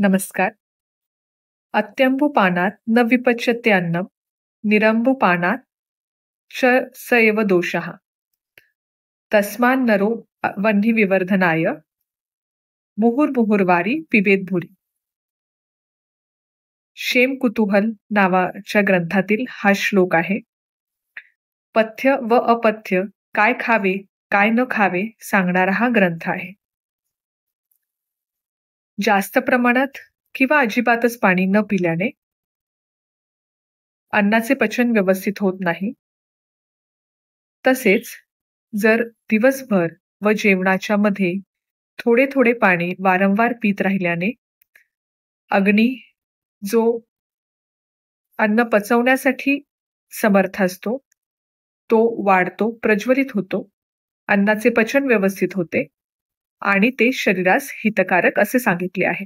नमस्कार. अत्यंबुपानात् न विपच्यते अन्नं, निरंबुपानात् च स एव दोषः. तस्मान्नरो वह्निविवर्धनाय मुहुर्मुहुर्वारी पिबेत भुरी. शेम कुतूहल नावाच्या ग्रंथातील हा श्लोक आहे. पथ्य व अपथ्य काय खावे, काय न खावे सांगणारा हा ग्रंथ आहे. जास्त प्रमाणात किंवा अजिबातच पाणी न पिल्याने अन्नाचे पचन व्यवस्थित होत नाही. तसेच जर दिवसभर व जेवणाच्या मध्ये थोडे थोडे पाणी वारंवार पीत राहिल्याने अग्नी जो अन्न पचवण्यासाठी समर्थ असतो, तो वाढतो, प्रज्वलित होतो, अन्नाचे पचन व्यवस्थित होते आणि ते शरीरास हितकारक असे सांगितले आहे.